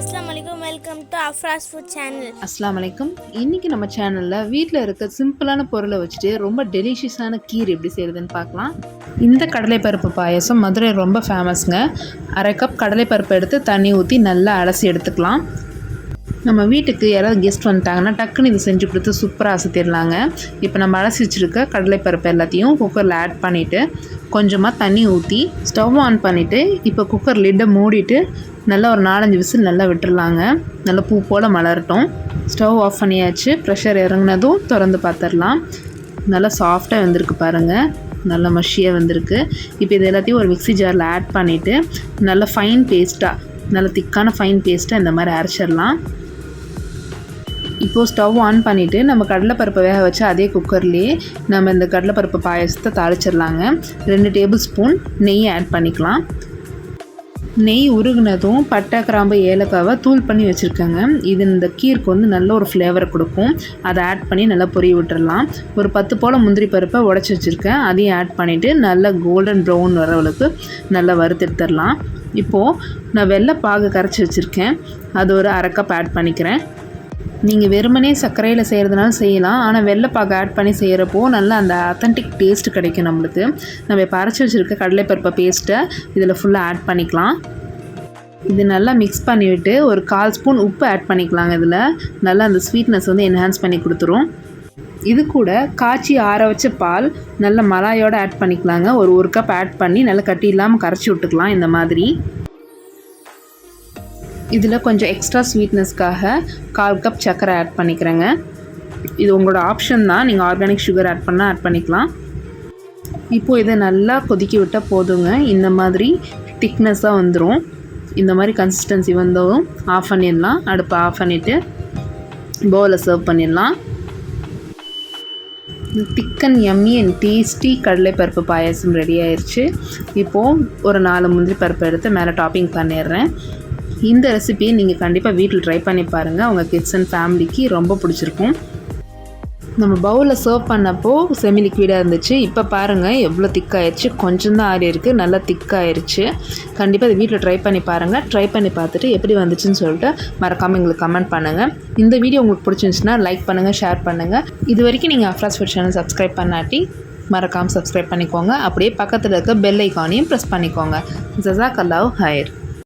Assalamualaikum, welcome to Afra's Food Channel. அஸ்ஸலாமலைக்கும். இன்றைக்கி நம்ம சேனலில் வீட்டில் இருக்க சிம்பிளான பொருளை வச்சுட்டு ரொம்ப டெலிஷியஸான கீர் எப்படி செய்கிறதுன்னு பார்க்கலாம். இந்த கடலைப்பருப்பு பாயசம் மதுரை ரொம்ப ஃபேமஸ்ங்க. 1/2 கப் கடலைப்பருப்பு எடுத்து தண்ணி ஊற்றி நல்லா அலசி எடுத்துக்கலாம். நம்ம வீட்டுக்கு யாராவது கெஸ்ட் வந்துட்டாங்கன்னா டக்குன்னு இது செஞ்சு கொடுத்து சூப்பராக அசத்திடலாங்க. இப்போ நம்ம அலசி வச்சுருக்க கடலைப்பருப்பு எல்லாத்தையும் குக்கரில் ஆட் பண்ணிவிட்டு கொஞ்சமாக தண்ணி ஊற்றி ஸ்டவ் ஆன் பண்ணிவிட்டு இப்போ குக்கர் லிட்டை மூடிட்டு நல்லா ஒரு 4-5 விசில் நல்லா விட்டுடலாங்க. நல்லா பூ போல் மலரட்டும். ஸ்டவ் ஆஃப் பண்ணியாச்சு. ப்ரெஷர் இறங்கினதும் திறந்து பார்த்துடலாம். நல்லா சாஃப்டாக வந்திருக்கு பாருங்கள். நல்லா மஷியாக வந்திருக்கு. இப்போ இது எல்லாத்தையும் ஒரு மிக்ஸி ஜாரில் ஆட் பண்ணிவிட்டு நல்லா ஃபைன் பேஸ்ட்டாக நல்லா திக்கான ஃபைன் பேஸ்ட்டாக இந்த மாதிரி அரைச்சிடலாம். இப்போது ஸ்டவ் ஆன் பண்ணிவிட்டு நம்ம கடலைப்பருப்பை வேக வச்சு அதே குக்கர்லேயே நம்ம இந்த கடலைப்பருப்பு பாயசத்தை தாளிச்சிடலாங்க. 2 டேபிள் ஸ்பூன் நெய் ஆட் பண்ணிக்கலாம். நெய் உருகுனதும் பட்டை, கிராம்பு, ஏலக்காவை தூள் பண்ணி வச்சுருக்கேங்க. இது இந்த கீருக்கு வந்து நல்ல ஒரு ஃப்ளேவரை கொடுக்கும். அதை ஆட் பண்ணி நல்லா பொரிய விட்டுடலாம். ஒரு 10 போல் முந்திரி பருப்பை உடச்சி வச்சுருக்கேன். அதையும் ஆட் பண்ணிவிட்டு நல்லா கோல்டன் ப்ரௌன் வரவளுக்கு நல்லா வறுத்தெடுத்துடலாம். இப்போது நான் வெள்ளை பாகு கரைச்சி வச்சுருக்கேன். அது ஒரு 1/2 கப் ஆட் பண்ணிக்கிறேன். நீங்கள் வெறுமனே சர்க்கரையில் செய்கிறதுனால செய்யலாம். ஆனால் வெள்ளைப்பாகு ஆட் பண்ணி செய்கிறப்போ நல்லா அந்த அத்தன்டிக் டேஸ்ட் கிடைக்கும் நம்மளுக்கு. நம்ம இப்போ அரைச்சி வச்சுருக்க கடலைப்பருப்பை பேஸ்ட்டை இதில் ஃபுல்லாக ஆட் பண்ணிக்கலாம். இது நல்லா மிக்ஸ் பண்ணிவிட்டு ஒரு 1/4 ஸ்பூன் உப்பு ஆட் பண்ணிக்கலாங்க. இதில் நல்லா அந்த ஸ்வீட்னஸ் வந்து என்ஹான்ஸ் பண்ணி கொடுத்துரும். இது கூட காய்ச்சி ஆற வச்ச பால் நல்ல மலாயோடு ஆட் பண்ணிக்கலாங்க. ஒரு 1 கப் ஆட் பண்ணி நல்லா கட்டி இல்லாமல் கரைச்சி விட்டுக்கலாம். இந்த மாதிரி இதில் கொஞ்சம் எக்ஸ்ட்ரா ஸ்வீட்னஸ்க்காக 1/4 கப் சர்க்கரை ஆட் பண்ணிக்கிறேங்க. இது உங்களோட ஆப்ஷன் தான். நீங்கள் ஆர்கானிக் சுகர் ஆட் பண்ணால் ஆட் பண்ணிக்கலாம். இப்போது இதை நல்லா கொதிக்க விட்டால் போதுங்க. இந்த மாதிரி திக்னஸாக வந்துடும். இந்த மாதிரி கன்சிஸ்டன்சி வந்ததும் ஆஃப் பண்ணிடலாம். அடுப்பை ஆஃப் பண்ணிவிட்டு பவுலில் சர்வ் பண்ணிடலாம். திக்கன் யம்மி அண்ட் டேஸ்டி கடலைப்பருப்பு பாயசம் ரெடி ஆயிடுச்சு. இப்போது ஒரு 4 முந்திரி பருப்பு எடுத்து மேலே டாப்பிங் பண்ணிடுறேன். இந்த ரெசிபியை நீங்கள் கண்டிப்பாக வீட்டில் ட்ரை பண்ணி பாருங்கள். உங்கள் கிட்ஸ் அண்ட் ஃபேமிலிக்கு ரொம்ப பிடிச்சிருக்கும். நம்ம பவுலில் சர்வ் பண்ணப்போ செமி லிக்விடாக இருந்துச்சு. இப்போ பாருங்கள் எவ்வளோ திக்காகிடுச்சு. கொஞ்சம் தான் ஆறி இருக்குது. நல்லா திக்காகிடுச்சு. கண்டிப்பாக இதை வீட்டில் ட்ரை பண்ணி பாருங்கள். ட்ரை பண்ணி பார்த்துட்டு எப்படி வந்துச்சுன்னு சொல்லிட்டு மறக்காமல் எங்களுக்கு கமெண்ட் பண்ணுங்கள். இந்த வீடியோ உங்களுக்கு பிடிச்சிருந்துச்சுன்னா லைக் பண்ணுங்கள், ஷேர் பண்ணுங்கள். இது வரைக்கும் நீங்கள் அஃப்ராஸ் ஃபுட் சேனல் சப்ஸ்கிரைப் பண்ணாட்டி மறக்காமல் சப்ஸ்கிரைப் பண்ணிக்கோங்க. அப்படியே பக்கத்தில் இருக்க பெல் ஐக்கானையும் ப்ரெஸ் பண்ணிக்கோங்க. ஜஸாக்கல்லாஹு ஹைர்.